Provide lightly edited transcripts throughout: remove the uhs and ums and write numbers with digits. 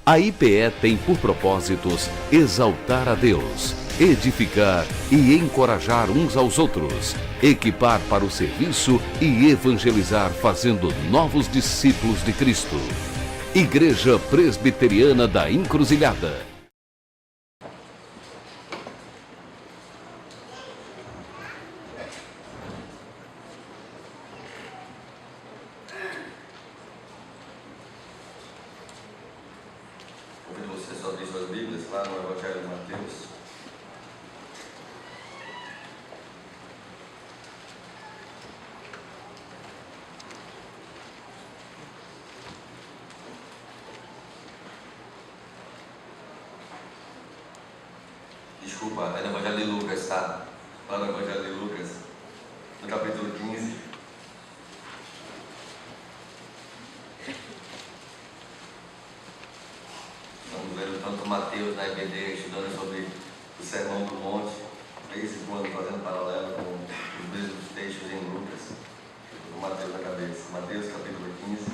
A IPE tem por propósitos exaltar a Deus, edificar e encorajar uns aos outros, equipar para o serviço e evangelizar fazendo novos discípulos de Cristo. Igreja Presbiteriana da Encruzilhada. Convido vocês a abrir suas Bíblias lá no Evangelho de Mateus. Desculpa, é no Evangelho de Lucas, tá? Lá no Evangelho de Lucas, no capítulo 15. Estamos vendo tanto Mateus na EBD, estudando sobre o Sermão do Monte, de vez em quando fazendo paralelo com os mesmos textos em Lucas. Com Mateus na cabeça. Mateus capítulo 15.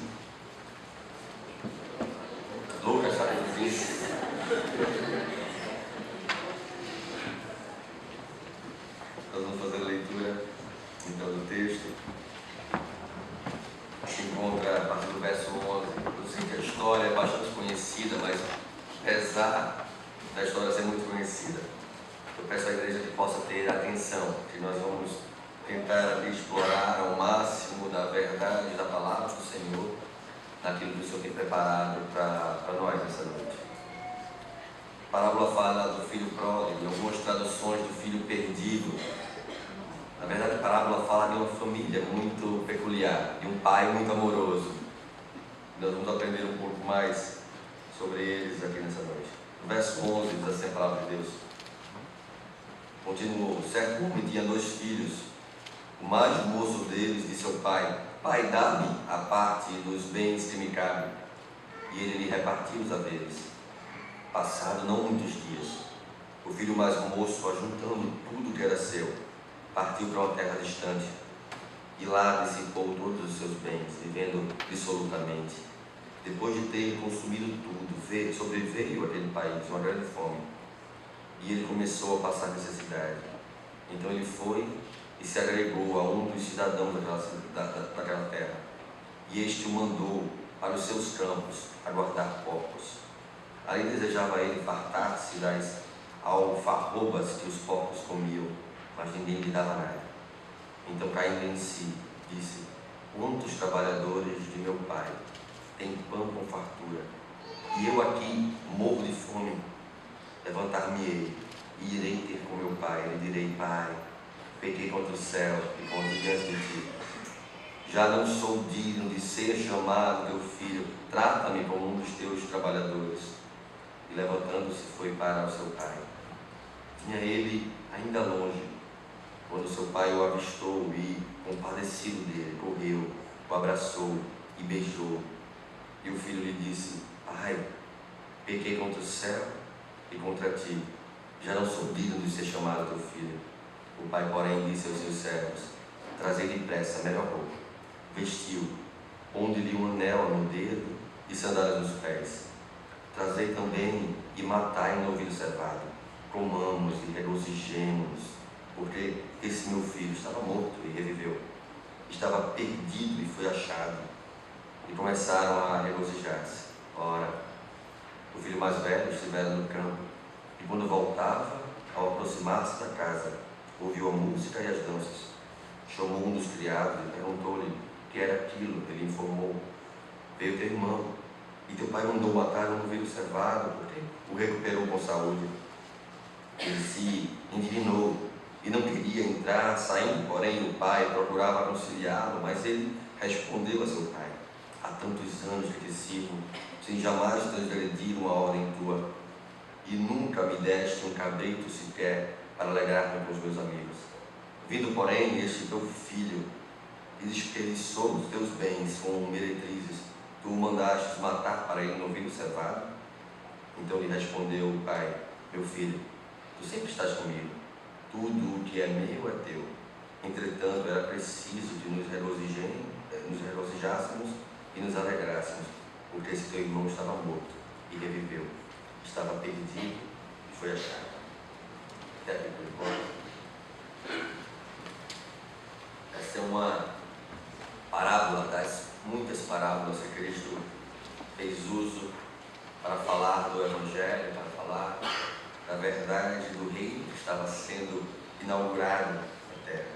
Lucas capítulo 15. Nós vamos fazer a leitura então do texto. Se encontra a partir do verso 11. Eu sei que a história é bastante conhecida, mas apesar da história ser muito conhecida, eu peço à igreja que possa ter atenção, que nós vamos tentar ali explorar ao máximo da verdade da palavra do Senhor, naquilo que o Senhor tem preparado para nós nessa noite. A parábola fala do filho pródigo, em algumas traduções do filho perdido. Na verdade, a parábola fala de uma família muito peculiar, de um pai muito amoroso. Nós vamos aprender um pouco mais sobre eles aqui nessa noite. No verso 11 diz assim a palavra de Deus. Continuou: certo homem tinha 2 filhos. O mais moço deles disse ao pai: Pai, dá-me a parte dos bens que me cabem. E ele lhe repartiu os haveres. Passado não muitos dias, o filho mais moço, ajuntando tudo que era seu, partiu para uma terra distante e lá dissipou todos os seus bens, vivendo dissolutamente. Depois de ter consumido tudo, sobreveio àquele país uma grande fome e ele começou a passar necessidade. Então ele foi e se agregou a um dos cidadãos daquela terra, e este o mandou para os seus campos a guardar porcos. Ali desejava ele fartar-se das alfarrobas que os porcos comiam, mas ninguém lhe dava nada. Então, caindo em si, disse: quantos trabalhadores de meu pai têm pão com fartura, e eu aqui morro de fome? Levantar-me-ei e irei ter com meu pai, e lhe direi: Pai, pequei contra o céu e contra diante de ti. Já não sou digno de ser chamado teu filho, trata-me como um dos teus trabalhadores. E levantando-se foi para o seu pai. Tinha ele ainda longe, quando seu pai o avistou e, compadecido dele, correu, o abraçou e beijou. E o filho lhe disse: Pai, pequei contra o céu e contra ti, já não sou digno de ser chamado teu filho. O pai, porém, disse aos seus servos: trazei depressa a melhor roupa, vestiu, pondo-lhe um anel no dedo e sandálias nos pés. Trazei também e matai um novilho cevado, comamos e regozijemo-nos, porque esse meu filho estava morto e reviveu, estava perdido e foi achado. E começaram a regozijar-se. Ora, o filho mais velho estivera no campo, e quando voltava, ao aproximar-se da casa, ouviu a música e as danças. Chamou um dos criados e perguntou-lhe o que era aquilo. Ele informou: veio teu irmão, e teu pai mandou matar um novilho cevado, porque o recuperou com saúde. Ele se indignou e não queria entrar. Saindo, porém, o pai procurava aconselhá-lo, mas ele respondeu a seu pai: há tantos anos que te sirvo, sem jamais transgredir uma ordem tua, e nunca me deste um cabrito sequer para alegrar-me com os meus amigos. Vindo, porém, este teu filho, e desperdiçou os teus bens com meretrizes, tu o mandaste matar para ele um novilho cevado? Então lhe respondeu o pai: meu filho, tu sempre estás comigo, tudo o que é meu é teu. Entretanto, era preciso que nos regozijássemos e nos alegrássemos, porque esse teu irmão estava morto e reviveu, estava perdido e foi achado. Até aqui por enquanto. Essa é uma parábola das muitas parábolas que Cristo fez uso para falar do Evangelho, para falar da verdade do reino que estava sendo inaugurado na terra.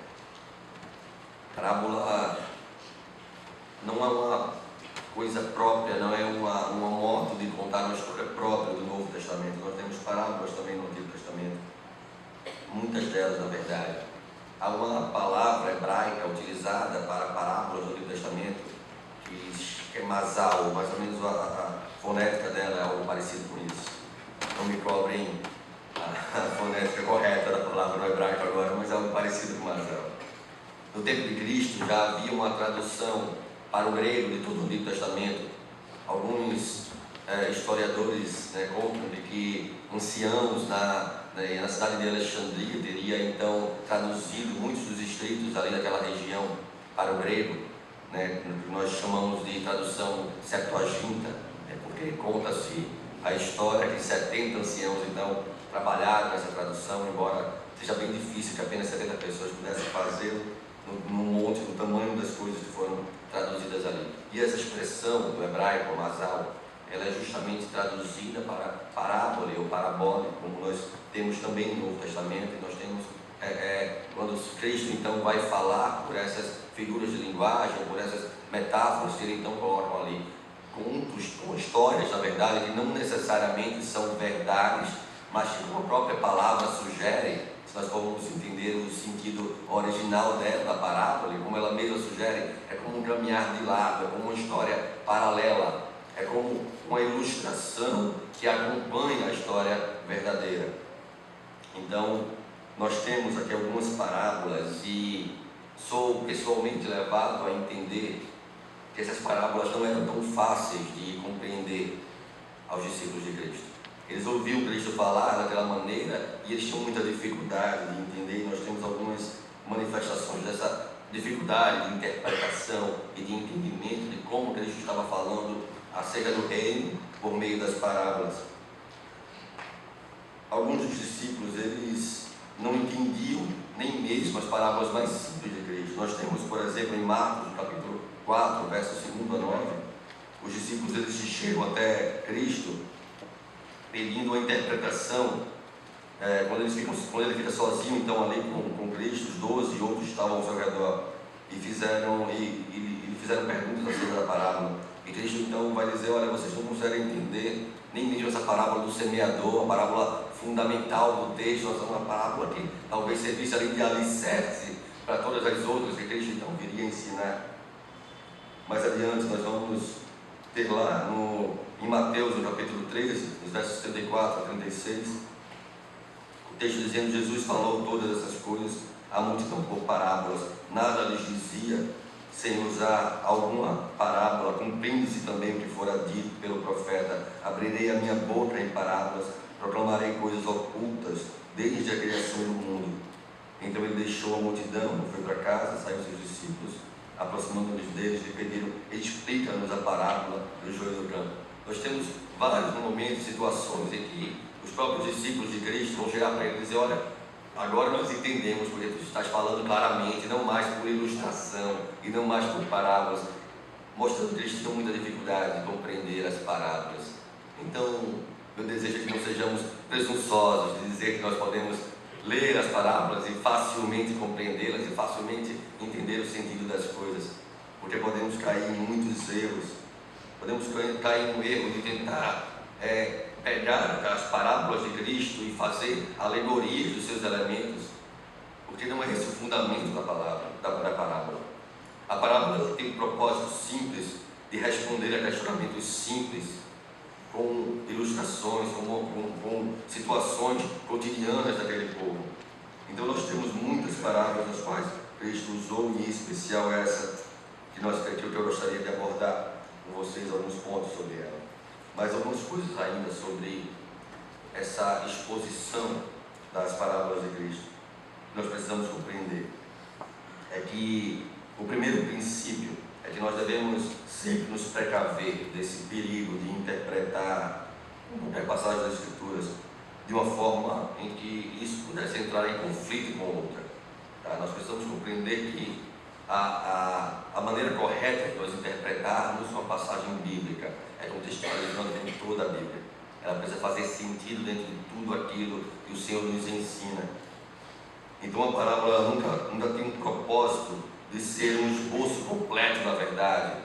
A parábola não é uma coisa própria, não é uma modo de contar uma história própria do Novo Testamento. Nós temos parábolas também no Antigo Testamento, muitas delas, na verdade. Há uma palavra hebraica utilizada para parábolas do Antigo Testamento, que é masal, mais ou menos a fonética dela é algo parecido com isso. Não me cobrem a fonética correta da palavra no hebraico agora, mas é algo parecido com masal. No tempo de Cristo já havia uma tradução para o grego de todo o Antigo Testamento. Alguns historiadores contam de que anciãos na cidade de Alexandria teria então traduzido muitos dos escritos ali naquela região para o grego, que nós chamamos de tradução Septuaginta, porque conta-se a história que 70 anciãos então trabalharam nessa tradução, embora seja bem difícil que apenas 70 pessoas pudessem fazê-lo no monte, no tamanho das coisas que foram traduzidas ali. E essa expressão do hebraico, masal, ela é justamente traduzida para parábola ou parabólico, como nós temos também no Novo Testamento. E nós temos, quando Cristo então vai falar por essas figuras de linguagem, por essas metáforas que ele então coloca ali, com histórias, na verdade, que não necessariamente são verdades, mas que como a própria palavra sugere, se nós formos entender o sentido original dela, da parábola, e como ela mesma sugere, é como um caminhar de lado, é como uma história paralela, é como uma ilustração que acompanha a história verdadeira. Então, nós temos aqui algumas parábolas e sou pessoalmente levado a entender que essas parábolas não eram tão fáceis de compreender aos discípulos de Cristo. Eles ouviam Cristo falar daquela maneira e eles tinham muita dificuldade de entender. E nós temos algumas manifestações dessa dificuldade de interpretação e de entendimento de como Cristo estava falando acerca do reino por meio das parábolas. Alguns dos discípulos, eles não entendiam nem mesmo as parábolas mais simples de Cristo. Nós temos, por exemplo, em Marcos, capítulo 4, verso 2 a 9, os discípulos eles chegam até Cristo pedindo uma interpretação, quando ele fica sozinho então ali com Cristo, os 12 e outros estavam ao seu redor e fizeram perguntas acerca da parábola. E Cristo então vai dizer: olha, vocês não conseguem entender nem mesmo essa parábola do semeador, a parábola fundamental do texto, uma parábola que talvez servisse ali de alicerce para todas as outras que Cristo então viria ensinar. Mais adiante nós vamos ter lá em Mateus, no capítulo 13, nos versos 34 a 36, o texto dizendo: Jesus falou todas essas coisas à multidão por parábolas, nada lhes dizia sem usar alguma parábola, cumprindo-se também o que fora dito pelo profeta: abrirei a minha boca em parábolas, proclamarei coisas ocultas desde a criação do mundo. Então ele deixou a multidão, foi para casa, saiu seus discípulos, aproximando-nos deles, lhe pediram: explica-nos a parábola do joio do campo. Nós temos vários momentos, situações em que os próprios discípulos de Cristo vão chegar para ele e dizer: olha, agora nós entendemos porque tu estás falando claramente, não mais por ilustração e não mais por parábolas, mostrando que eles tinham muita dificuldade de compreender as parábolas. Então, meu desejo é que não sejamos presunçosos de dizer que nós podemos ler as parábolas e facilmente compreendê-las e facilmente entender o sentido das coisas, porque podemos cair em muitos erros. Podemos cair no erro de tentar pegar as parábolas de Cristo e fazer alegorias dos seus elementos, porque não é esse o fundamento da parábola. A parábola tem um propósito simples de responder a questionamentos simples, com ilustrações, com situações cotidianas daquele povo. Então nós temos muitas parábolas nas quais Cristo usou, e em especial essa que eu gostaria de abordar com vocês alguns pontos sobre ela. Mas algumas coisas ainda sobre essa exposição das parábolas de Cristo que nós precisamos compreender. É que o primeiro princípio é que nós devemos sempre nos precaver desse perigo de interpretar qualquer passagem das Escrituras de uma forma em que isso pudesse entrar em conflito com outra. Tá? Nós precisamos compreender que a maneira correta de nós interpretarmos uma passagem bíblica é contextualizando dentro de toda a Bíblia. Ela precisa fazer sentido dentro de tudo aquilo que o Senhor nos ensina. Então a parábola nunca tem um propósito de ser um esboço completo da verdade,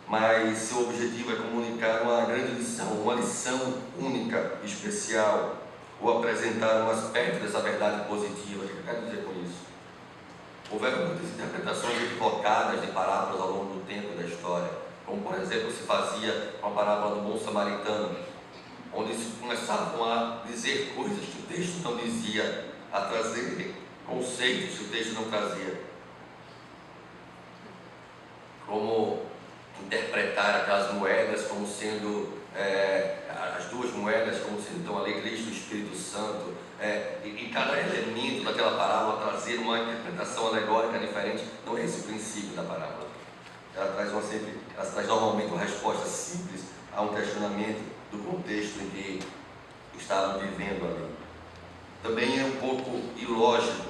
mas seu objetivo é comunicar uma grande lição, uma lição única, especial, ou apresentar um aspecto dessa verdade positiva. O que eu quero dizer com isso? Houveram muitas interpretações equivocadas de parábolas ao longo do tempo da história, como por exemplo se fazia com a parábola do bom samaritano, onde se começavam a dizer coisas que o texto não dizia, a trazer conceitos que o texto não trazia, como interpretar aquelas moedas como sendo as duas moedas como sendo então ali Cristo e o Espírito Santo, e cada elemento daquela parábola trazer uma interpretação alegórica diferente. Não é esse o princípio da parábola. Ela traz normalmente uma resposta simples a um questionamento do contexto em que estavam vivendo ali. Também é um pouco ilógico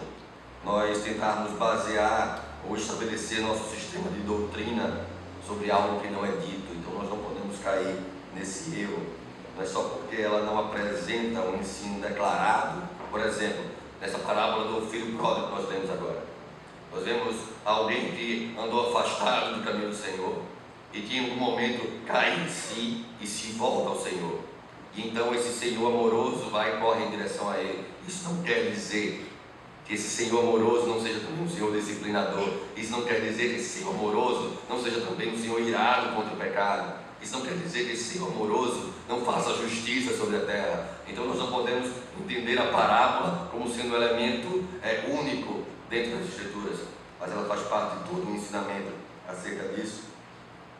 nós tentarmos basear ou estabelecer nosso sistema de doutrina sobre algo que não é dito. Então nós não podemos cair nesse erro. Não é só porque ela não apresenta um ensino declarado. Por exemplo, nessa parábola do filho pródigo que nós lemos agora, nós vemos alguém que andou afastado do caminho do Senhor e que em algum momento cai em si e se volta ao Senhor. E então esse Senhor amoroso vai e corre em direção a ele. Isso não quer dizer que esse Senhor amoroso não seja também um Senhor disciplinador. Isso não quer dizer que esse Senhor amoroso não seja também um Senhor irado contra o pecado. Isso não quer dizer que esse Senhor amoroso não faça justiça sobre a terra. Então nós não podemos entender a parábola como sendo um elemento único dentro das Escrituras, mas ela faz parte de todo o ensinamento acerca disso.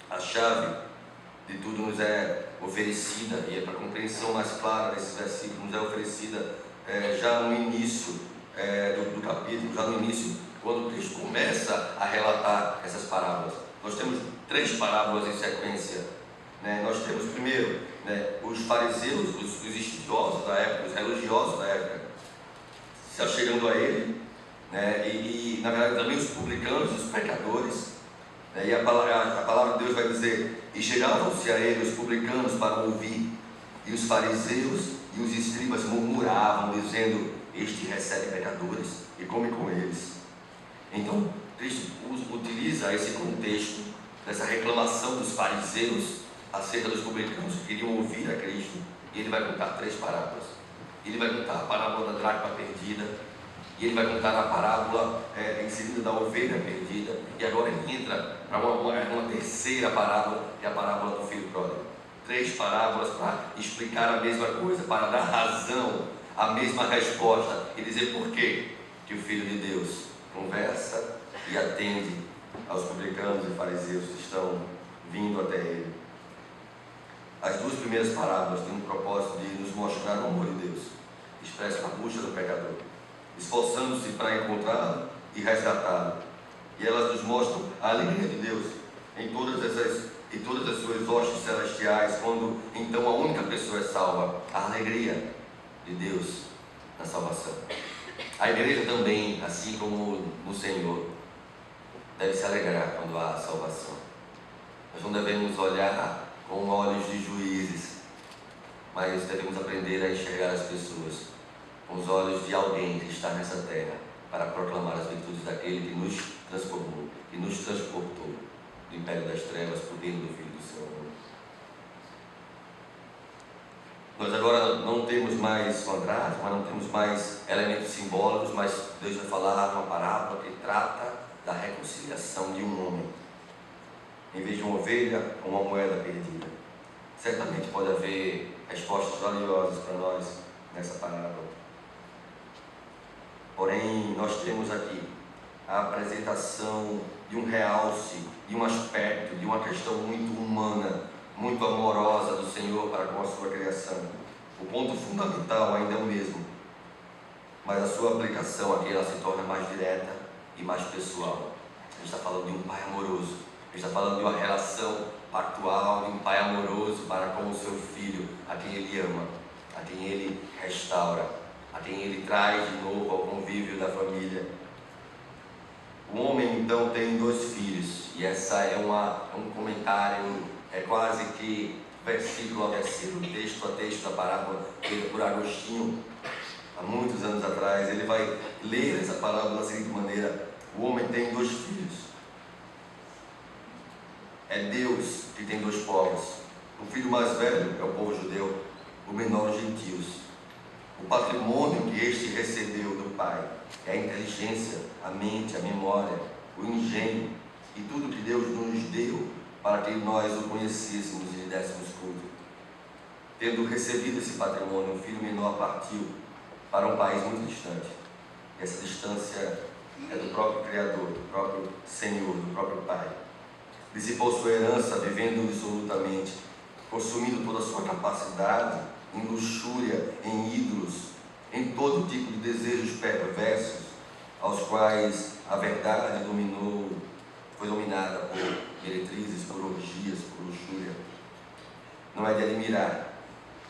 A chave de tudo nos é oferecida, e para a compreensão mais clara desses versículos, nos é oferecida já no início do capítulo, já no início, quando o texto começa a relatar essas parábolas. Nós temos 3 parábolas em sequência. Nós temos primeiro os fariseus, os estudiosos da época, os religiosos da época, se achegando a ele, e na verdade também os publicanos, os pecadores, e a palavra de Deus vai dizer: e chegavam-se a ele os publicanos para ouvir, e os fariseus e os escribas murmuravam, dizendo: este recebe pecadores e come com eles. Então Cristo utiliza esse contexto dessa reclamação dos fariseus acerca dos publicanos que queriam ouvir a Cristo, e ele vai contar 3 parábolas. Ele vai contar a parábola da dracma perdida, e ele vai contar a parábola em seguida da ovelha perdida, e agora ele entra para uma terceira parábola, que é a parábola do filho pródigo. 3 parábolas para explicar a mesma coisa, para dar razão à mesma resposta e dizer por que o Filho de Deus conversa e atende aos publicanos e fariseus que estão vindo até ele. As 2 primeiras parábolas têm um propósito de nos mostrar o amor de Deus, expresso na busca do pecador, esforçando-se para encontrá-lo e resgatá-lo. E elas nos mostram a alegria de Deus em todas as suas hostes celestiais, quando então a única pessoa é salva, a alegria de Deus na salvação. A igreja também, assim como no Senhor, deve se alegrar quando há salvação. Nós não devemos olhar com olhos de juízes, mas devemos aprender a enxergar as pessoas com os olhos de alguém que está nessa terra para proclamar as virtudes daquele que nos transformou, que nos transportou do império das trevas para o reino do Filho do seu amor. Nós agora não temos mais quadrados, mas não temos mais elementos simbólicos, mas Deus vai falar uma parábola que trata da reconciliação de um homem. Em vez de uma ovelha, uma moeda perdida. Certamente pode haver respostas valiosas para nós nessa parábola. Porém, nós temos aqui a apresentação de um realce, de um aspecto, de uma questão muito humana, muito amorosa do Senhor para com a sua criação. O ponto fundamental ainda é o mesmo, mas a sua aplicação aqui ela se torna mais direta e mais pessoal. A gente está falando de um pai amoroso, a gente está falando de uma relação pactual de um pai amoroso para com o seu filho, a quem ele ama, a quem ele restaura, a quem ele traz de novo ao convívio da família. O homem então tem 2 filhos, e essa é um comentário, é quase que versículo a versículo, texto a texto da parábola feita por Agostinho, há muitos anos atrás. Ele vai ler essa parábola da seguinte maneira: o homem tem 2 filhos. É Deus que tem 2 povos. O filho mais velho é o povo judeu, o menor os gentios. O patrimônio que este recebeu do pai é a inteligência, a mente, a memória, o engenho e tudo que Deus nos deu para que nós o conhecêssemos e lhe dessemos culto. Tendo recebido esse patrimônio, o filho menor partiu para um país muito distante. Essa distância é do próprio Criador, do próprio Senhor, do próprio Pai. Dissipou sua herança, vivendo absolutamente, consumindo toda a sua capacidade em luxúria, em ídolos, em todo tipo de desejos perversos, aos quais a verdade foi dominada por meretrizes, por orgias, por luxúria. Não é de admirar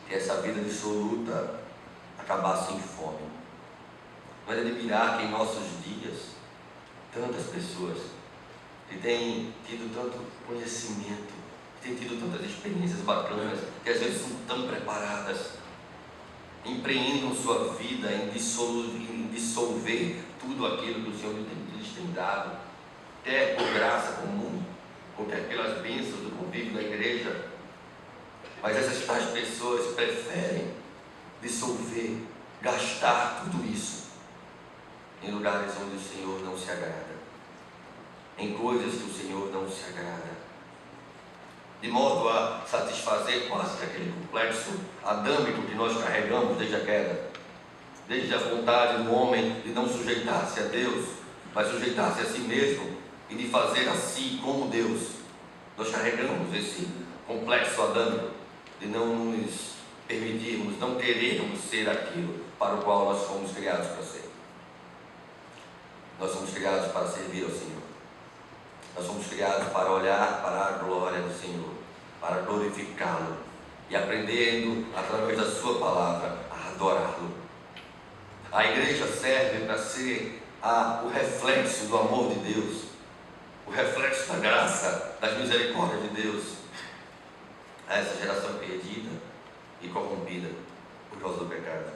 que essa vida dissoluta acabasse em fome. Não é de admirar que em nossos dias tantas pessoas que têm tido tanto conhecimento, que têm tido tantas experiências bacanas, que às vezes são tão preparadas, empreendam sua vida em dissolver tudo aquilo que o Senhor lhes tem dado, quer por graça comum, ou quer pelas bênçãos do convívio da igreja. Mas essas tais pessoas preferem dissolver, gastar tudo isso em lugares onde o Senhor não se agrada, em coisas que o Senhor não se agrada, de modo a satisfazer quase que aquele complexo adâmico que nós carregamos desde a queda, desde a vontade do homem de não sujeitar-se a Deus, mas sujeitar-se a si mesmo e de fazer a si como Deus. Nós carregamos esse complexo adâmico de não nos permitirmos, não querermos ser aquilo para o qual nós fomos criados para ser. Nós somos criados para servir ao Senhor. Nós somos criados para olhar para a glória do Senhor, para glorificá-lo e aprendendo, através da sua palavra, a adorá-lo. A igreja serve para ser o reflexo do amor de Deus, o reflexo da graça, das misericórdias de Deus a essa geração perdida e corrompida por causa do pecado.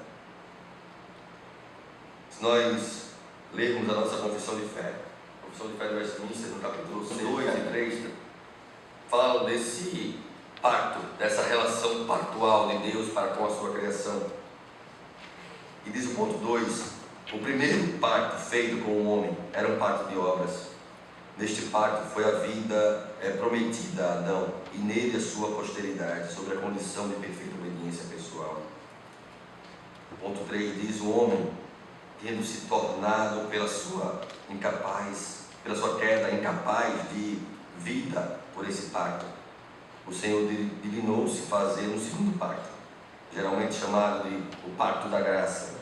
Se nós lermos a nossa confissão de fé do Westminster, no capítulo 2 e 3, fala desse pacto, dessa relação pactual de Deus para com a sua criação. E diz o ponto 2: o primeiro pacto feito com o homem era um pacto de obras. Neste pacto foi a vida prometida a Adão e nele a sua posteridade, sobre a condição de perfeita obediência pessoal. O ponto 3 diz: o homem, tendo se tornado pela sua queda, incapaz de vida por esse pacto, o Senhor dignou-se fazer um segundo pacto, geralmente chamado de o pacto da graça.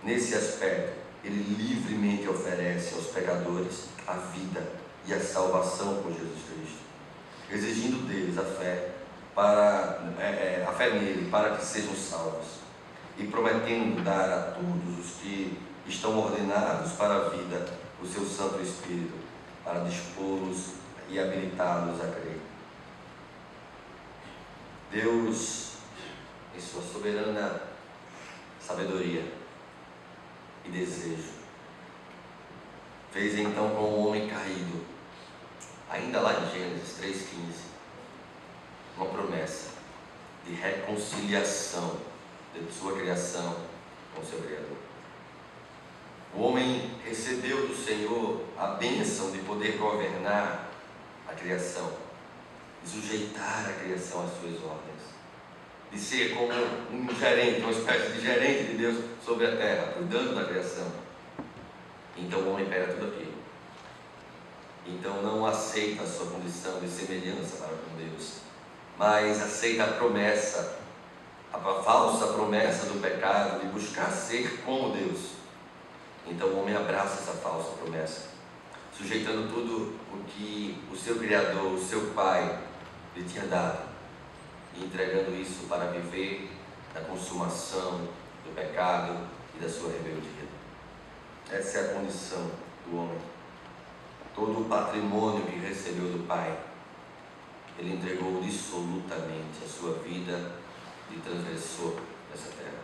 Nesse aspecto, ele livremente oferece aos pecadores a vida e a salvação por Jesus Cristo, exigindo deles a fé nele para que sejam salvos, e prometendo dar a todos os que estão ordenados para a vida o seu Santo Espírito, para dispô-los e habilitá-los a crer. Deus, em sua soberana sabedoria e desejo, fez então com o homem caído, ainda lá em Gênesis 3,15, uma promessa de reconciliação de sua criação com o seu Criador. O homem recebeu do Senhor a bênção de poder governar a criação, de sujeitar a criação às suas ordens, de ser como um gerente, uma espécie de gerente de Deus sobre a terra, cuidando da criação. Então o homem pega tudo aquilo. Então não aceita a sua condição de semelhança para com Deus, mas aceita a promessa, a falsa promessa do pecado de buscar ser como Deus. Então o homem abraça essa falsa promessa. sujeitando tudo o que o seu Criador, o seu Pai, lhe tinha dado, e entregando isso para viver na consumação do pecado e da sua rebeldia. Essa é a condição do homem. Todo o patrimônio que recebeu do Pai, ele entregou dissolutamente a sua vida de transgressor nessa terra.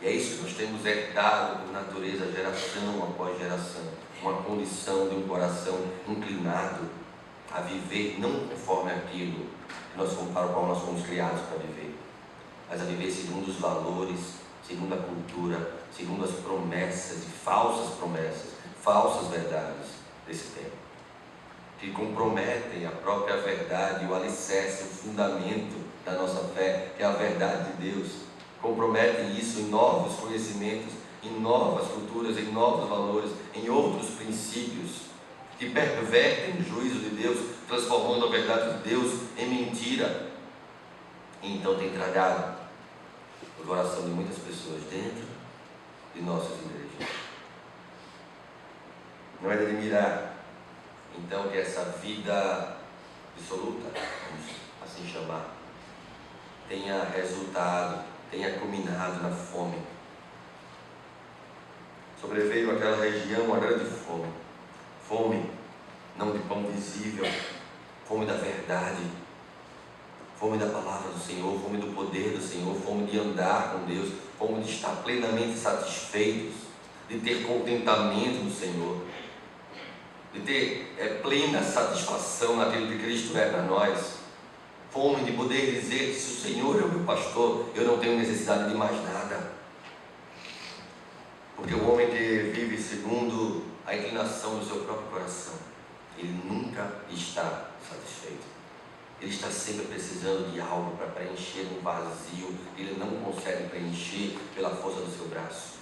E é isso que nós temos herdado por natureza, geração após geração, uma condição de um coração inclinado a viver não conforme aquilo para o qual nós fomos criados para viver, mas a viver segundo os valores, segundo a cultura, segundo as promessas e falsas verdades desse tempo, que comprometem a própria verdade, o alicerce, o fundamento da nossa fé, que é a verdade de Deus. Comprometem isso em novos conhecimentos, em novas culturas, em novos valores, em outros princípios, que pervertem o juízo de Deus, transformando a verdade de Deus em mentira. E então tem tragado o coração de muitas pessoas dentro de nossas igrejas. Não é de admirar, então, que essa vida dissoluta, vamos assim chamar, tenha resultado, tenha culminado na fome. Sobreveio àquela região uma grande fome. Fome, não de pão visível, fome da verdade, fome da palavra do Senhor, fome do poder do Senhor, fome de andar com Deus, fome de estar plenamente satisfeitos, de ter contentamento no Senhor, de ter plena satisfação naquilo que Cristo é para nós, fome de poder dizer que se o Senhor é o meu pastor, eu não tenho necessidade de mais nada. Porque o homem que vive segundo a inclinação do seu próprio coração, ele nunca está satisfeito. Ele está sempre precisando de algo para preencher um vazio que ele não consegue preencher pela força do seu braço.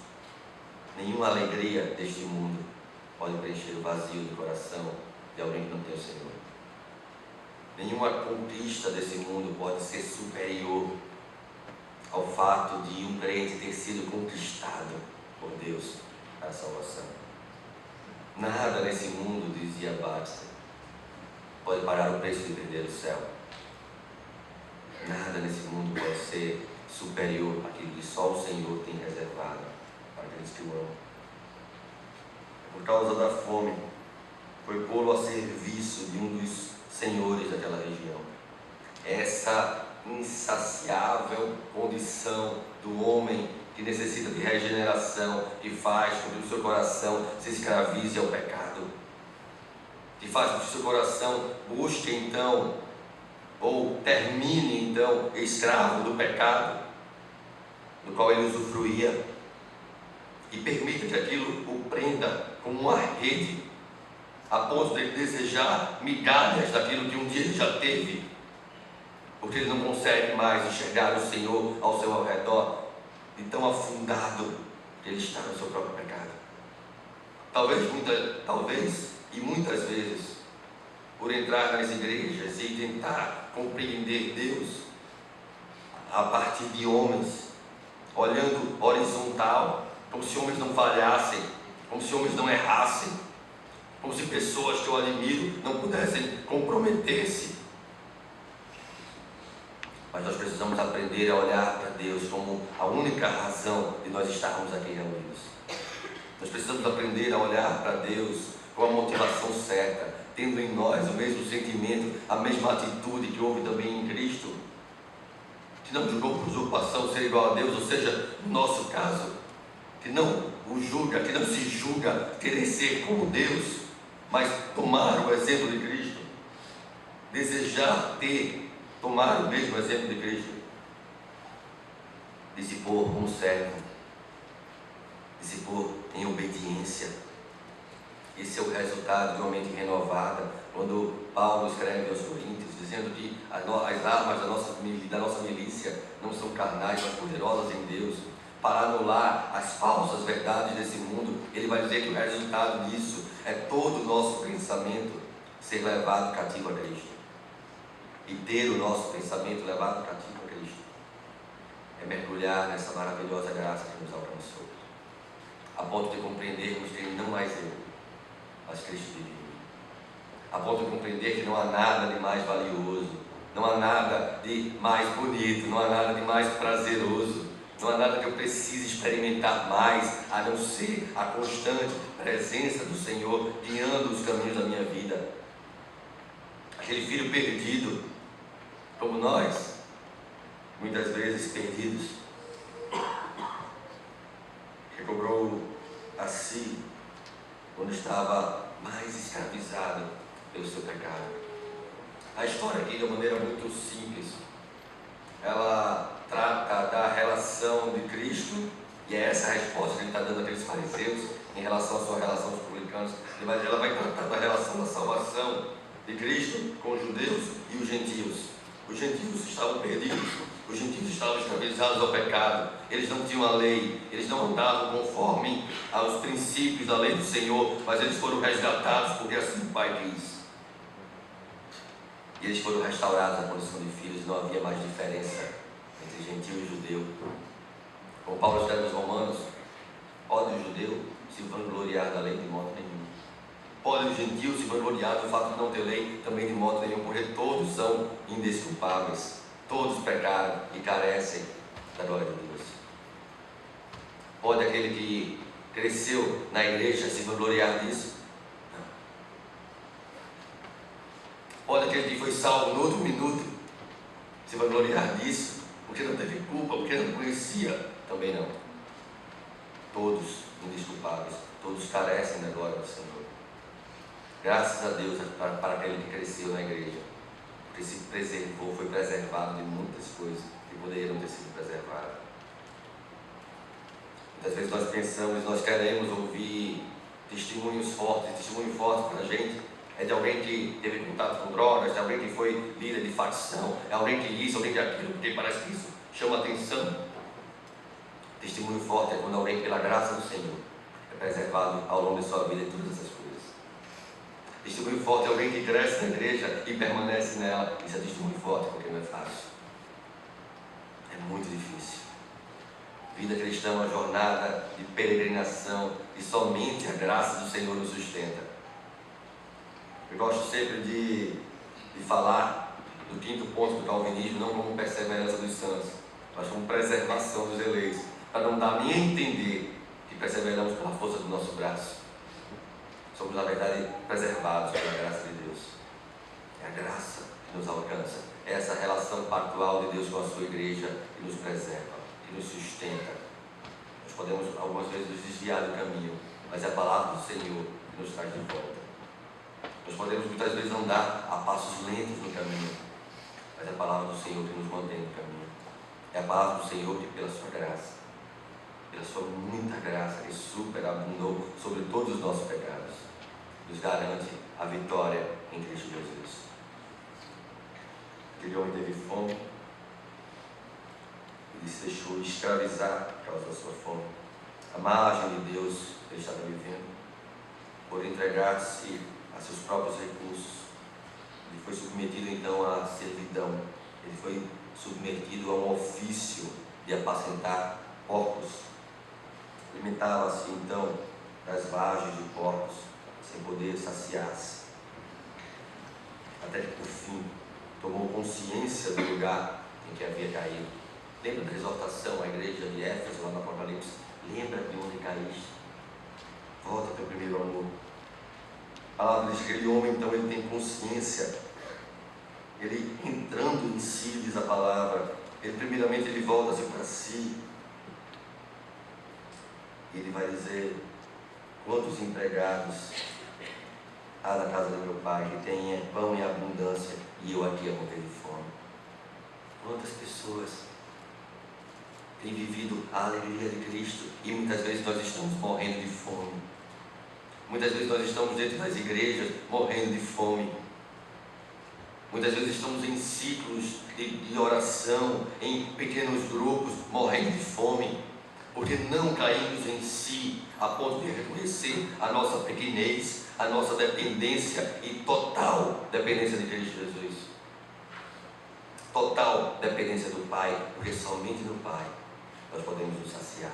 Nenhuma alegria deste mundo pode preencher o vazio do coração de alguém que não tem o Senhor. Nenhuma conquista desse mundo pode ser superior ao fato de um crente ter sido conquistado por Deus para a salvação. Nada nesse mundo, dizia Baxter, pode pagar o preço de perder o céu. Nada nesse mundo pode ser superior àquilo que só o Senhor tem reservado para aqueles que o amam. Por causa da fome, foi pô-lo a serviço de um dos senhores daquela região. Essa insaciável condição do homem que necessita de regeneração, que faz com que o seu coração se escravize ao pecado, que faz com que o seu coração busque então, ou termine então, escravo do pecado, do qual ele usufruía, e permita que aquilo o prenda como uma rede, a ponto de ele desejar migalhas daquilo que um dia ele já teve, porque ele não consegue mais enxergar o Senhor ao seu redor, de tão afundado que ele está no seu próprio pecado. Talvez e muitas vezes, por entrar nas igrejas e tentar compreender Deus a partir de homens, olhando horizontal, como se homens não falhassem, como se homens não errassem, como se pessoas que eu admiro não pudessem comprometer-se. Mas nós precisamos aprender a olhar para Deus como a única razão de nós estarmos aqui reunidos. Nós precisamos aprender a olhar para Deus com a motivação certa, tendo em nós o mesmo sentimento, a mesma atitude que houve também em Cristo, que não julgou por usurpação ser igual a Deus, ou seja, no nosso caso, que não o julga, que não se julga querer ser como Deus, mas tomar o exemplo de Cristo, desejar tomar o mesmo exemplo de Cristo, de se pôr como servo, de se pôr em obediência. Esse é o resultado de uma mente renovada, quando Paulo escreve aos Coríntios, dizendo que as armas da nossa milícia não são carnais, mas poderosas em Deus, para anular as falsas verdades desse mundo. Ele vai dizer que o resultado disso é todo o nosso pensamento ser levado cativo a Cristo. E ter o nosso pensamento levado cativo a Cristo é mergulhar nessa maravilhosa graça que nos alcançou, a ponto de compreendermos que Ele não mais eu, mas Cristo vive em mim. A ponto de compreender que não há nada de mais valioso, não há nada de mais bonito, não há nada de mais prazeroso, não há nada que eu precise experimentar mais, a não ser a constante presença do Senhor guiando os caminhos da minha vida. Aquele filho perdido, como nós, muitas vezes perdidos, recobrou a si quando estava mais escravizado pelo seu pecado. A história aqui, de uma maneira muito simples, ela trata da relação de Cristo, e é essa a resposta que ele está dando àqueles fariseus em relação à sua relação com os publicanos. Ela vai tratar da relação da salvação de Cristo com os judeus e os gentios. Os gentios estavam perdidos, os gentios estavam escravizados ao pecado, eles não tinham a lei, eles não andavam conforme aos princípios da lei do Senhor, mas eles foram resgatados porque assim o Pai quis. E eles foram restaurados na condição de filhos, não havia mais diferença entre gentio e judeu. Como Paulo escreve aos Romanos, pode o judeu se vangloriar da lei de modo nenhum. Pode o gentio se vangloriar do fato de não ter lei também de modo nenhum, porque todos são indesculpáveis, todos pecaram e carecem da glória de Deus. Pode aquele que cresceu na igreja se vangloriar disso? Não. Pode aquele que foi salvo no outro minuto se vangloriar disso, porque não teve culpa, porque não conhecia? Também não. Todos indesculpáveis, todos carecem da glória do Senhor. Graças a Deus para aquele que cresceu na igreja, porque se preservou, foi preservado de muitas coisas que poderiam ter sido preservadas. Muitas vezes nós pensamos, nós queremos ouvir testemunhos fortes. Testemunho forte para a gente é de alguém que teve contato com drogas, de alguém que foi líder de facção, é alguém que isso, alguém que aquilo, porque parece que isso chama atenção. Testemunho forte é quando alguém, pela graça do Senhor, é preservado ao longo de sua vida em todas essas coisas. Testemunho forte é alguém que cresce na igreja e permanece nela. Isso é testemunho forte, porque não é fácil. É muito difícil. Vida cristã é uma jornada de peregrinação e somente a graça do Senhor nos sustenta. Eu gosto sempre de falar do quinto ponto do calvinismo, não como perseverança dos santos, mas como preservação dos eleitos, para não dar nem a entender que perseveramos pela força do nosso braço. Somos, na verdade, preservados pela graça de Deus. É a graça que nos alcança. É essa relação pactual de Deus com a sua igreja que nos preserva, que nos sustenta. Nós podemos, algumas vezes, nos desviar do caminho, mas é a palavra do Senhor que nos traz de volta. Nós podemos, muitas vezes, andar a passos lentos no caminho, mas é a palavra do Senhor que nos mantém no caminho. É a palavra do Senhor que, pela sua graça, pela sua muita graça, que superabundou sobre todos os nossos pecados, nos garante a vitória em Cristo Jesus. Aquele homem teve fome, ele se deixou escravizar por causa da sua fome. A margem de Deus ele estava vivendo, por entregar-se a seus próprios recursos. Ele foi submetido então à servidão, ele foi submetido a um ofício de apacentar porcos. Alimentava-se então das vagens de porcos, sem poder saciar-se, até que por fim tomou consciência do lugar em que havia caído. Lembra da exortação à igreja de Éfeso lá no Apocalipse? Lembra de onde caíste, volta ao teu primeiro amor. A palavra diz que aquele homem então ele tem consciência, ele entrando em si, diz a palavra, ele primeiramente ele volta-se para si, e ele vai dizer: quantos empregados há na casa do meu pai que tenha pão em abundância e eu aqui a morrer de fome? Quantas pessoas têm vivido a alegria de Cristo e muitas vezes nós estamos morrendo de fome. Muitas vezes nós estamos dentro das igrejas morrendo de fome. Muitas vezes estamos em ciclos de oração, em pequenos grupos, morrendo de fome, porque não caímos em si a ponto de reconhecer a nossa pequenez, a nossa dependência e total dependência de Cristo Jesus. Total dependência do Pai, porque somente no Pai nós podemos nos saciar.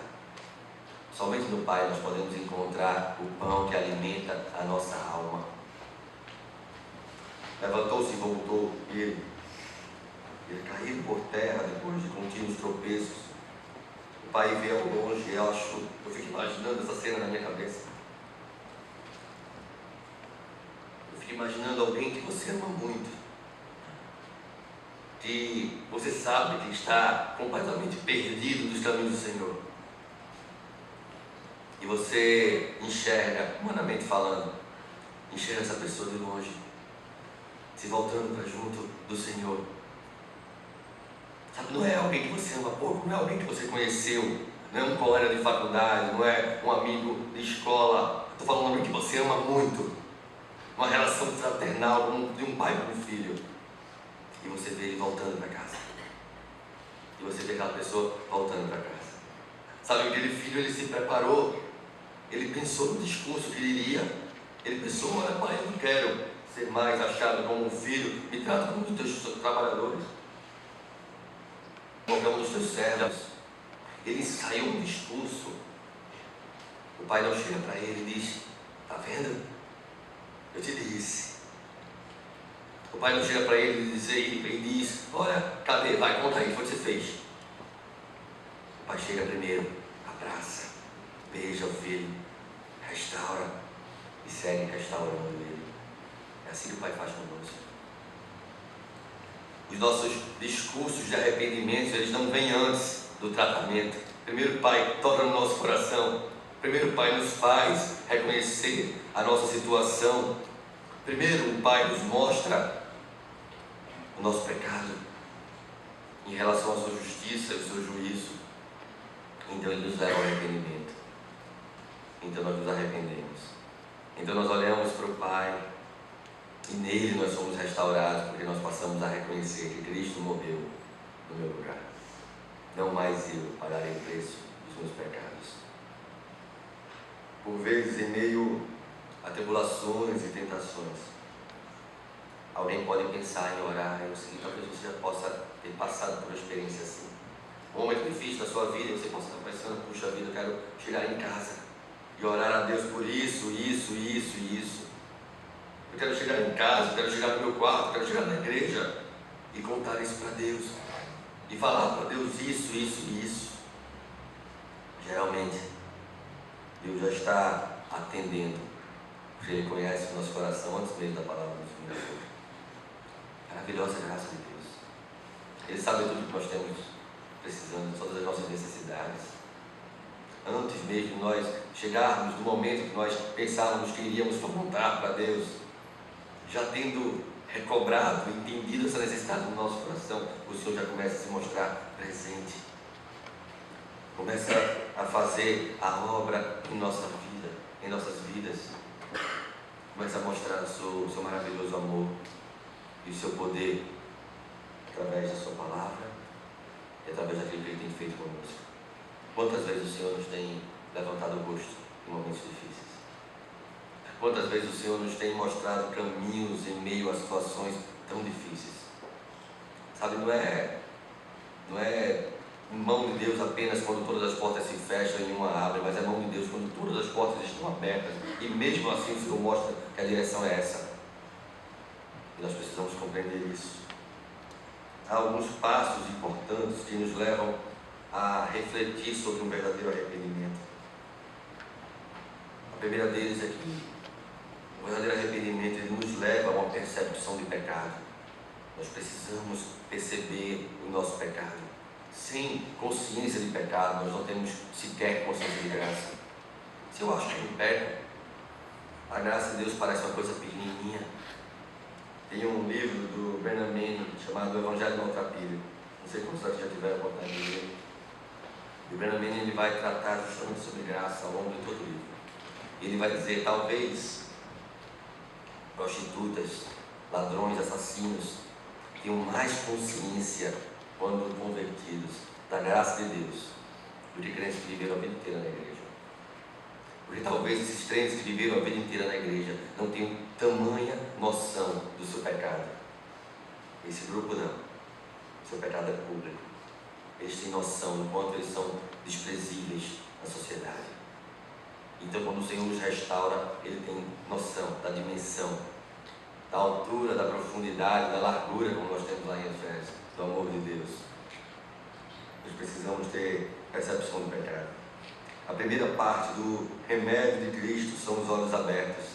Somente no Pai nós podemos encontrar o pão que alimenta a nossa alma. Levantou-se e voltou, e ele caiu por terra depois de contínuos tropeços. O pai vê ao longe, e eu fico imaginando essa cena na minha cabeça. Eu fico imaginando alguém que você ama muito, que você sabe que está completamente perdido dos caminhos do Senhor. E você enxerga, humanamente falando, enxerga essa pessoa de longe, se voltando para junto do Senhor. Sabe, não é alguém que você ama pouco, não é alguém que você conheceu, não é um colega de faculdade, não é um amigo de escola. Estou falando de alguém que você ama muito, uma relação fraternal, como de um pai com um filho. E você vê ele voltando para casa. E você vê aquela pessoa voltando para casa. Sabe, aquele filho, ele se preparou, ele pensou no discurso que ele iria. Ele pensou: olha pai, eu não quero ser mais achado como um filho, me trata como um dos teus trabalhadores, como um dos teus servos. Ele ensaiou um discurso. O pai não chega para ele e diz: está vendo? Eu te disse. O pai não chega para ele e diz: olha, cadê? Vai, conta aí, foi o que você fez. O pai chega primeiro, abraça, beija o filho, restaura e segue restaurando ele. É assim que o pai faz conosco. Os nossos discursos de arrependimento, eles não vêm antes do tratamento. Primeiro o pai toca no nosso coração. Primeiro o pai nos faz reconhecer a nossa situação. Primeiro o pai nos mostra o nosso pecado em relação à sua justiça e ao seu juízo. Então ele nos leva ao arrependimento. Então nós nos arrependemos. Então nós olhamos para o Pai e nele nós somos restaurados, porque nós passamos a reconhecer que Cristo morreu no meu lugar. Não mais eu pagarei o preço dos meus pecados. Por vezes, em meio a tribulações e tentações, alguém pode pensar em orar. Eu sei que talvez você já possa ter passado por uma experiência assim. Um momento difícil da sua vida, e você possa estar pensando: puxa vida, eu quero chegar em casa e orar a Deus por isso, isso, isso e isso. Eu quero chegar em casa, eu quero chegar no meu quarto, eu quero chegar na igreja e contar isso para Deus. E falar para Deus isso, isso e isso. Geralmente, Deus já está atendendo, porque Ele conhece o nosso coração antes mesmo da palavra nos vir à boca. Maravilhosa graça de Deus. Ele sabe tudo que nós temos precisando, todas as nossas necessidades. Antes mesmo de nós chegarmos no momento que nós pensávamos que iríamos perguntar para Deus, já tendo recobrado, entendido essa necessidade no nosso coração, o Senhor já começa a se mostrar presente. Começa a fazer a obra em nossa vida, em nossas vidas. Começa a mostrar o seu maravilhoso amor e o seu poder através da sua palavra e através daquilo que Ele tem feito conosco. Quantas vezes o Senhor nos tem levantado o rosto em momentos difíceis? Quantas vezes o Senhor nos tem mostrado caminhos em meio a situações tão difíceis? Sabe, não é mão de Deus apenas quando todas as portas se fecham e nenhuma abre, mas é mão de Deus quando todas as portas estão abertas e mesmo assim o Senhor mostra que a direção é essa. E nós precisamos compreender isso. Há alguns passos importantes que nos levam a refletir sobre um verdadeiro arrependimento. A primeira deles é que o verdadeiro arrependimento, ele nos leva a uma percepção de pecado. Nós precisamos perceber o nosso pecado. Sem consciência de pecado, nós não temos sequer consciência de graça. Se eu acho que eu peco, a graça de Deus parece uma coisa pequenininha. Tem um livro do Bernard Manning chamado O Evangelho Maltrapilho. Não sei quantos aqui já tiveram a oportunidade de ler. E o Bernard Manning, ele vai tratar justamente sobre graça ao longo de todo o livro. E ele vai dizer: talvez prostitutas, ladrões, assassinos tenham mais consciência, quando convertidos, da graça de Deus, do que crentes que viveram a vida inteira na igreja. Porque talvez esses crentes que viveram a vida inteira na igreja não tenham tamanha noção do seu pecado. Esse grupo não. O seu pecado é público. Eles têm noção do quanto eles são desprezíveis na sociedade. Então, quando o Senhor nos restaura, Ele tem noção da dimensão, da altura, da profundidade, da largura, como nós temos lá em Efésios, do amor de Deus. Nós precisamos ter percepção do pecado. A primeira parte do remédio de Cristo são os olhos abertos.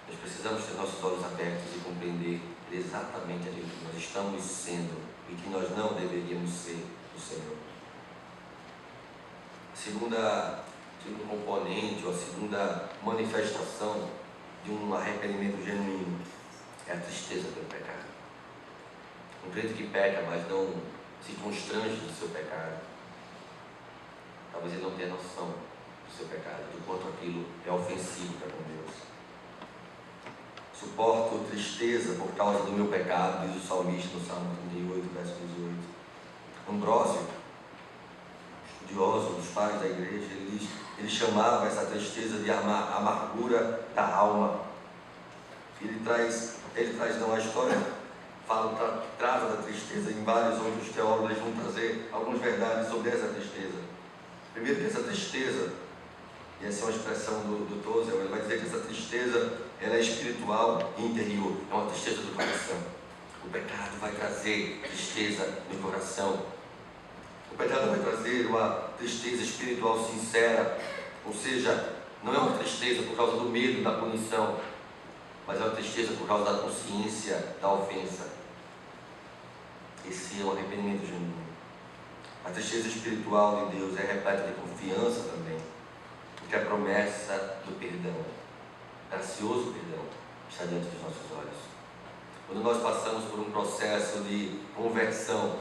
Nós precisamos ter nossos olhos abertos e compreender exatamente aquilo que nós estamos sendo e que nós não deveríamos ser do Senhor. Segundo componente, ou a segunda manifestação de um arrependimento genuíno é a tristeza pelo pecado. Um crente que peca, mas não se constrange do seu pecado, talvez ele não tenha noção do seu pecado, do quanto aquilo é ofensivo para com Deus. Suporto tristeza por causa do meu pecado, diz o salmista no Salmo 38, verso 18. Ambrósio, estudioso dos pais da igreja, ele chamava essa tristeza de amargura da alma. Ele traz não, a história trata da tristeza, em vários outros teólogos eles vão trazer algumas verdades sobre essa tristeza. Primeiro que essa tristeza, e essa é uma expressão do Tozer, ele vai dizer que essa tristeza ela é espiritual e interior, é uma tristeza do coração. O pecado vai trazer tristeza no coração. O pecado vai trazer uma tristeza espiritual sincera, ou seja, não é uma tristeza por causa do medo da punição, mas é uma tristeza por causa da consciência da ofensa. Esse é o arrependimento genuíno. A tristeza espiritual de Deus é repleta de confiança também, porque a promessa do perdão, gracioso perdão, está diante dos nossos olhos. Quando nós passamos por um processo de conversão,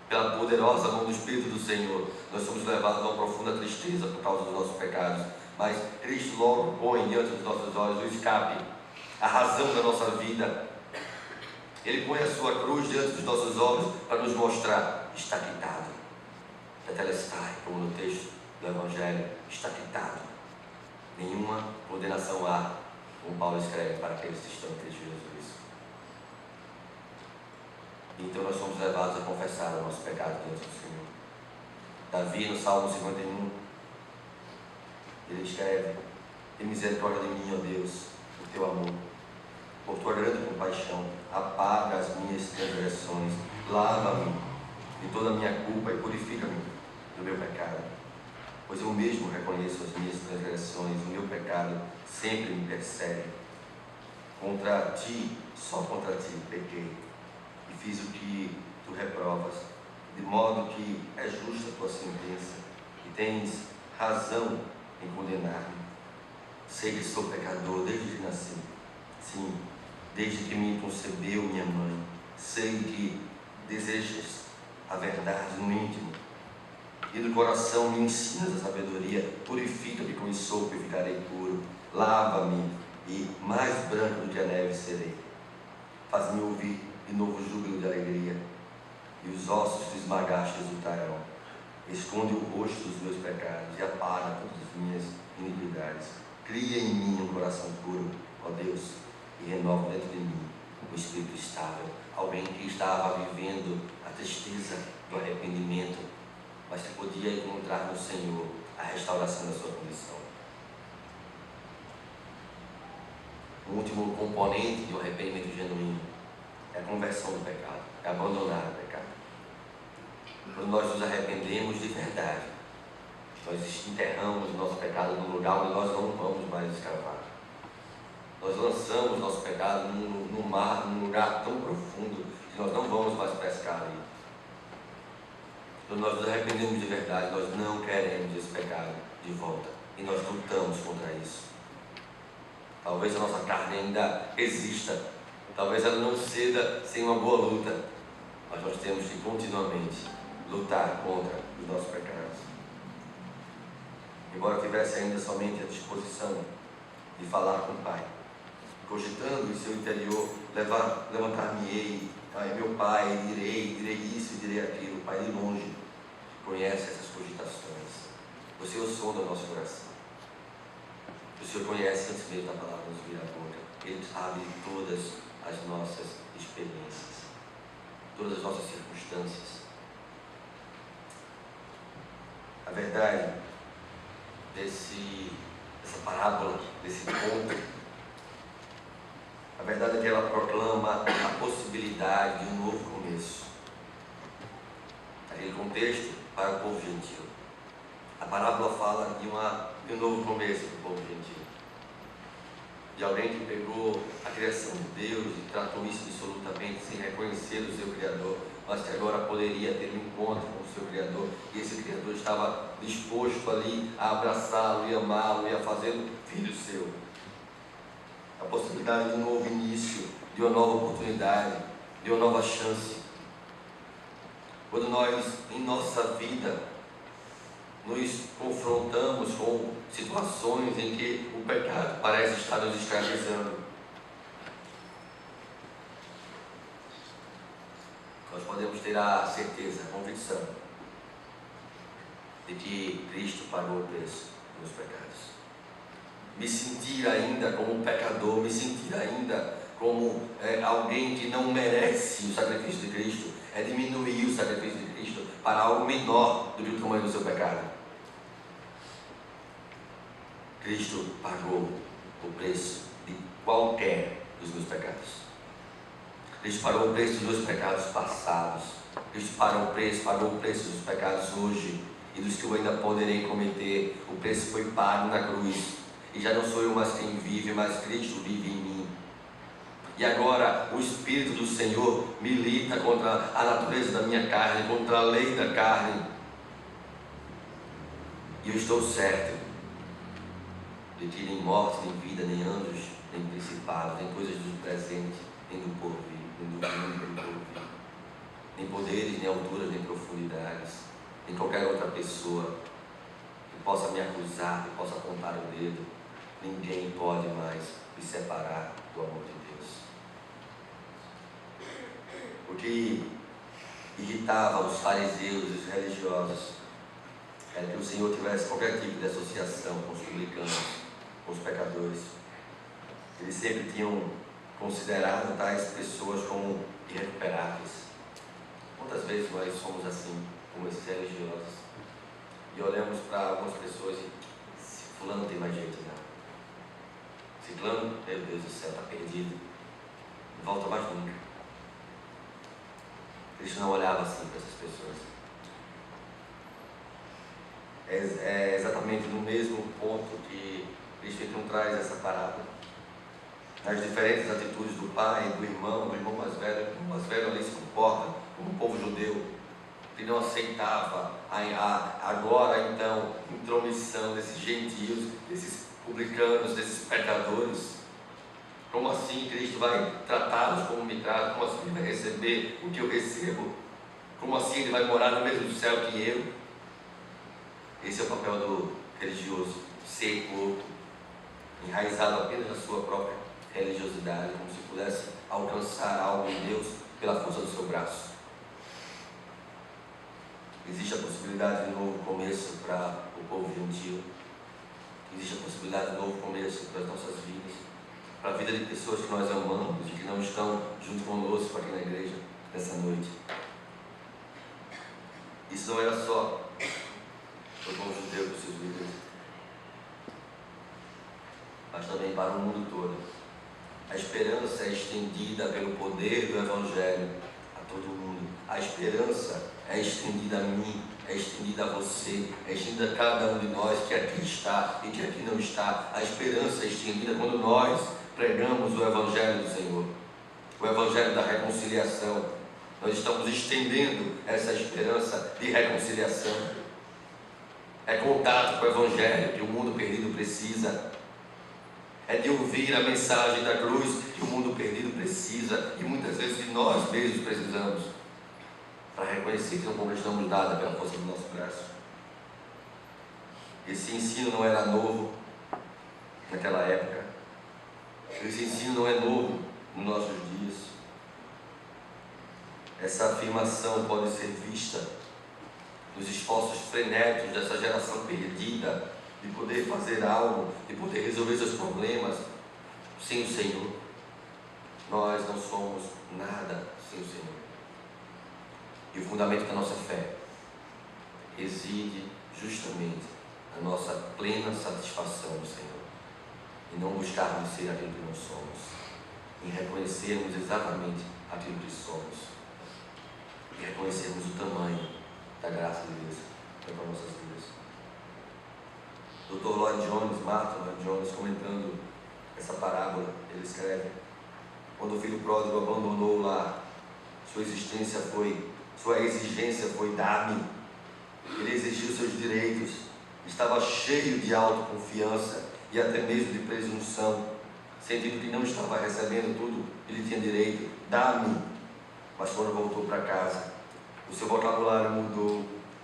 pela poderosa mão do Espírito do Senhor, nós somos levados a uma profunda tristeza por causa dos nossos pecados, mas Cristo logo põe diante dos nossos olhos o escape, a razão da nossa vida. Ele põe a sua cruz diante dos nossos olhos para nos mostrar: está quitado. Tetelestai, como no texto do Evangelho, está quitado. Nenhuma condenação há, como Paulo escreve, para aqueles que estão em Cristo Jesus. Então nós somos levados a confessar o nosso pecado diante do Senhor. Davi, no Salmo 51, ele escreve: tem misericórdia de mim, ó Deus, por teu amor, por tua grande compaixão, apaga as minhas transgressões, lava-me de toda a minha culpa e purifica-me do meu pecado. Pois eu mesmo reconheço as minhas transgressões, o meu pecado sempre me persegue. Contra ti, só contra ti, pequei e fiz o que tu reprovas, de modo que é justa a tua sentença e tens razão em condenar-me. Sei que sou pecador desde que nasci, sim, desde que me concebeu minha mãe. Sei que desejas a verdade no íntimo e no coração me ensinas a sabedoria. Purifica-me com ensopo e ficarei puro, lava-me e mais branco do que a neve serei. Faz-me ouvir de novo júbilo de alegria, e os ossos que esmagaste exultarão. Esconde o rosto dos meus pecados e apaga todas as minhas iniquidades. Cria em mim um coração puro, ó Deus, e renova dentro de mim um espírito estável. Alguém que estava vivendo a tristeza do arrependimento, mas que podia encontrar no Senhor a restauração da sua condição. O último componente de um arrependimento genuíno é a conversão do pecado, é abandonar o pecado. Quando nós nos arrependemos de verdade, nós enterramos o nosso pecado num lugar onde nós não vamos mais escavar. Nós lançamos nosso pecado no mar, num lugar tão profundo que nós não vamos mais pescar ali. Quando nós nos arrependemos de verdade, nós não queremos esse pecado de volta e nós lutamos contra isso. Talvez a nossa carne ainda exista, talvez ela não ceda sem uma boa luta, mas nós temos que continuamente lutar contra os nossos pecados. Embora tivesse ainda somente a disposição de falar com o Pai, cogitando em seu interior, levantar-me-ei, meu Pai, direi isso e direi aquilo. O Pai de longe conhece essas cogitações. O Senhor sonda o nosso coração. O Senhor conhece antes mesmo da palavra nos vir à boca. Ele sabe de todas as nossas experiências, todas as nossas circunstâncias. A verdade dessa parábola, desse conto. A verdade é que ela proclama a possibilidade de um novo começo. Aquele contexto para o povo gentil. A parábola fala de um novo começo para o povo gentil. De alguém que pegou a criação de Deus e tratou isso absolutamente sem reconhecer o seu Criador, mas que agora poderia ter um encontro com o seu Criador, e esse Criador estava disposto ali a abraçá-lo e amá-lo e a fazê-lo filho seu. A possibilidade de um novo início, de uma nova oportunidade, de uma nova chance. Quando nós, em nossa vida, nos confrontamos com situações em que o pecado parece estar nos escravizando, nós podemos ter a certeza, a convicção de que Cristo pagou o preço dos pecados. Me sentir ainda como um pecador, me sentir ainda como alguém que não merece o sacrifício de Cristo, é diminuir o sacrifício de Cristo para algo menor do que o tamanho do seu pecado. Cristo pagou o preço de qualquer dos meus pecados. Cristo pagou o preço dos meus pecados passados. Cristo pagou o preço dos pecados hoje e dos que eu ainda poderei cometer. O preço foi pago na cruz. E já não sou eu mais quem vive, mas Cristo vive em mim. E agora o Espírito do Senhor milita contra a natureza da minha carne, contra a lei da carne. E eu estou certo de que nem morte, nem vida, nem anjos, nem principados, nem coisas do presente, nem do porvir, nem do mundo, nem do porvir, nem poderes, nem alturas, nem profundidades, nem qualquer outra pessoa que possa me acusar, que possa apontar o dedo. Ninguém pode mais me separar do amor de Deus. O que irritava os fariseus e os religiosos era que o Senhor tivesse qualquer tipo de associação com os publicanos, com os pecadores. Eles sempre tinham considerado tais pessoas como irrecuperáveis. Quantas vezes nós somos assim, como esses religiosos, e olhamos para algumas pessoas e fulano não tem mais jeito, não. Ciclano, meu Deus do céu, está perdido, não volta mais nunca. Cristo não olhava assim para essas pessoas. É exatamente no mesmo ponto que Cristo então traz essa parábola. Nas diferentes atitudes do pai, do irmão mais velho, o mais velho ali se comporta como o povo judeu, que não aceitava agora então intromissão desses gentios, desses publicanos, desses pecadores. Como assim Cristo vai tratá-los como me trata? Como assim Ele vai receber o que eu recebo? Como assim Ele vai morar no mesmo céu que eu? Esse é o papel do religioso, seco, enraizado apenas na sua própria religiosidade, como se pudesse alcançar algo em Deus pela força do seu braço. Existe a possibilidade de um novo começo para o povo gentil. Existe a possibilidade de um novo começo para as nossas vidas, para a vida de pessoas que nós amamos e que não estão junto conosco aqui na igreja nessa noite. Isso não era só para o povo judeu com seus líderes, mas também para o mundo todo. A esperança é estendida pelo poder do Evangelho a todo mundo. A esperança é estendida a mim, é estendida a você, é estendida a cada um de nós que aqui está e que aqui não está. A esperança é estendida quando nós pregamos o Evangelho do Senhor, o Evangelho da reconciliação. Nós estamos estendendo essa esperança de reconciliação. É contato com o Evangelho que o mundo perdido precisa. É de ouvir a mensagem da cruz que o mundo perdido precisa, e muitas vezes que nós mesmos precisamos, para reconhecer que não conquistamos nada pela força do nosso braço. Esse ensino não era novo naquela época. Esse ensino não é novo nos nossos dias. Essa afirmação pode ser vista nos esforços frenéticos dessa geração perdida de poder fazer algo, de poder resolver seus problemas sem o Senhor. Nós não somos nada sem o Senhor. E o fundamento da nossa fé reside justamente a nossa plena satisfação no Senhor, e não buscarmos ser aquilo que não somos, em reconhecermos exatamente aquilo que somos, e reconhecermos o tamanho da graça de Deus para nossas vidas. Dr. Lloyd Jones, Martin Lloyd Jones, comentando essa parábola, ele escreve: quando o filho pródigo abandonou o lar, sua exigência foi dar-me. Ele exigiu seus direitos, estava cheio de autoconfiança e até mesmo de presunção, sentindo que não estava recebendo tudo que ele tinha direito. Dá-me. Mas quando voltou para casa, o seu vocabulário mudou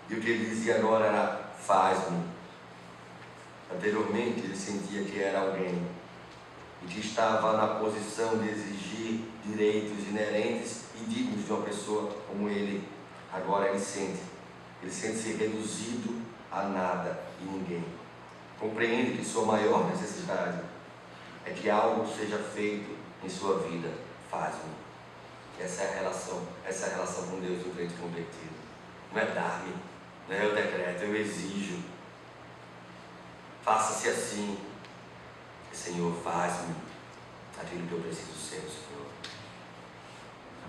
e o que ele dizia agora era: faz-me. Anteriormente ele sentia que era alguém e que estava na posição de exigir direitos inerentes e dignos de uma pessoa como ele. Agora ele sente-se reduzido a nada e ninguém. Compreende que sua maior necessidade é que algo seja feito em sua vida. Faz-me. Essa é a relação com Deus do crente convertido. Não é dar-me, não é o decreto, eu exijo. Faça-se assim. Senhor, faz-me aquilo que eu preciso ser, Senhor.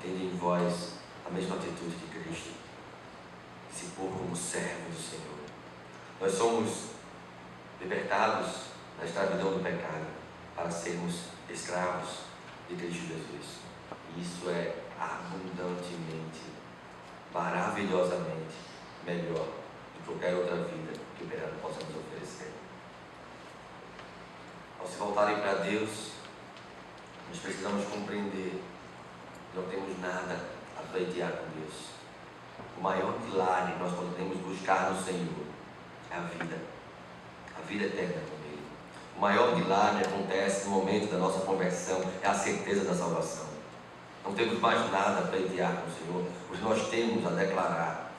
Tende em vós a mesma atitude de Cristo, se pôr como servo do Senhor. Nós somos libertados da escravidão do pecado para sermos escravos de Cristo Jesus. E isso é abundantemente, maravilhosamente melhor do que qualquer outra vida que o pecado possa nos oferecer. Ao se voltarem para Deus, nós precisamos compreender que não temos nada a pleitear com Deus. O maior milagre que nós podemos buscar no Senhor é a vida eterna com Ele. O maior milagre acontece no momento da nossa conversão, é a certeza da salvação. Não temos mais nada a pleitear com o Senhor, o que nós temos a declarar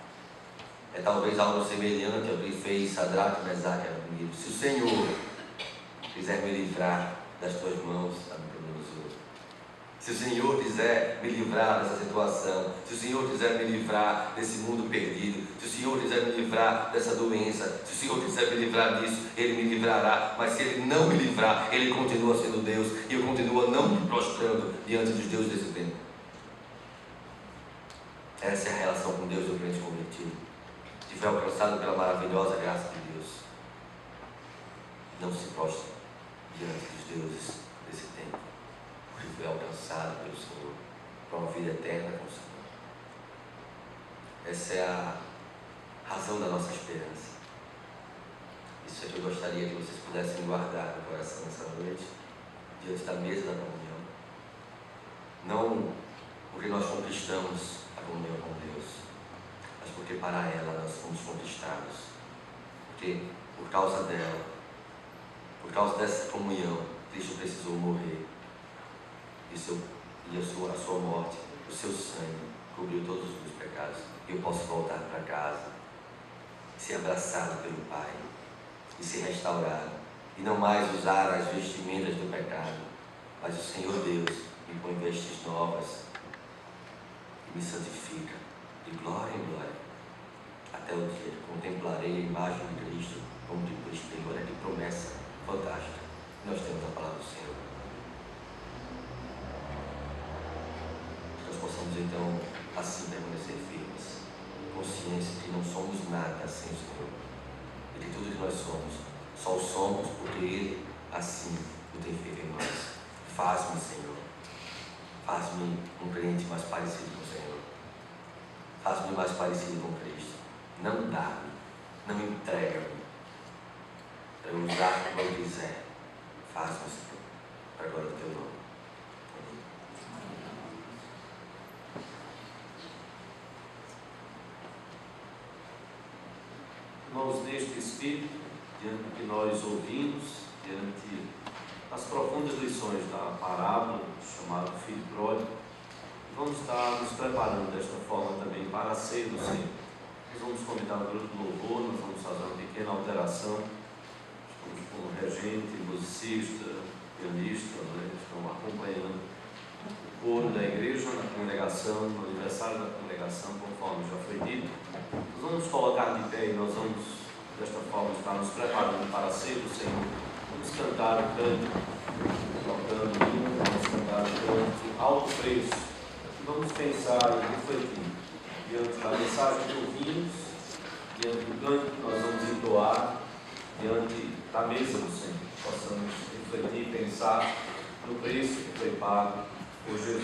é talvez algo semelhante ao que fez Sadraque, Mesaque e Abednego. Se o Senhor quiser me livrar das tuas mãos, se o Senhor quiser me livrar dessa situação, se o Senhor quiser me livrar desse mundo perdido, se o Senhor quiser me livrar dessa doença, se o Senhor quiser me livrar disso, Ele me livrará. Mas se Ele não me livrar, Ele continua sendo Deus e eu continuo não me prostrando diante dos deuses desse tempo. Essa é a relação com Deus do crente convertido, que foi alcançado pela maravilhosa graça de Deus. Não se prostra diante dos deuses desse tempo, porque foi alcançado pelo Senhor para uma vida eterna com o Senhor. Essa é a razão da nossa esperança. Isso é que eu gostaria que vocês pudessem guardar no coração nessa noite, diante da mesa da comunhão. Não porque nós conquistamos a comunhão com Deus, mas porque para ela nós fomos conquistados. Porque por causa dela, por causa dessa comunhão, Cristo precisou morrer. E a sua morte, o seu sangue, cobriu todos os meus pecados. E eu posso voltar para casa, ser abraçado pelo Pai, e ser restaurado. E não mais usar as vestimentas do pecado, mas o Senhor Deus me põe vestes novas e me santifica de glória em glória, até o dia que contemplarei a imagem de Cristo como de Cristo. Olha que promessa fantástica. Nós temos a palavra do Senhor. Que nós possamos então assim permanecer firmes, consciência de que não somos nada sem o Senhor, e que tudo que nós somos, só o somos porque Ele assim o tem feito em nós. Faz-me, Senhor, faz-me um crente mais parecido com o Senhor, faz-me mais parecido com Cristo. Não dá-me, não entrega-me para eu usar como eu quiser. Faz-me, Senhor, para a glória do Teu nome. Irmãos, neste Espírito, diante do que nós ouvimos, diante das profundas lições da parábola chamada Filho Pródigo, vamos estar nos preparando desta forma também para a ceia do Senhor. Nós vamos convidar o grupo do louvor, nós vamos fazer uma pequena alteração. Estamos com o regente, musicista, pianista, né? Estão acompanhando o coro da igreja na congregação, no aniversário da congregação, conforme já foi dito. Nós vamos colocar de pé e nós vamos desta forma está nos preparando para ser do Senhor. Vamos cantar o cântico, tocando o hino, vamos cantar o cântico alto preço, e vamos pensar e refletir diante da mensagem que ouvimos, diante do canto que nós vamos entoar, diante da mesa do Senhor. Possamos refletir e pensar no preço que foi pago por Jesus.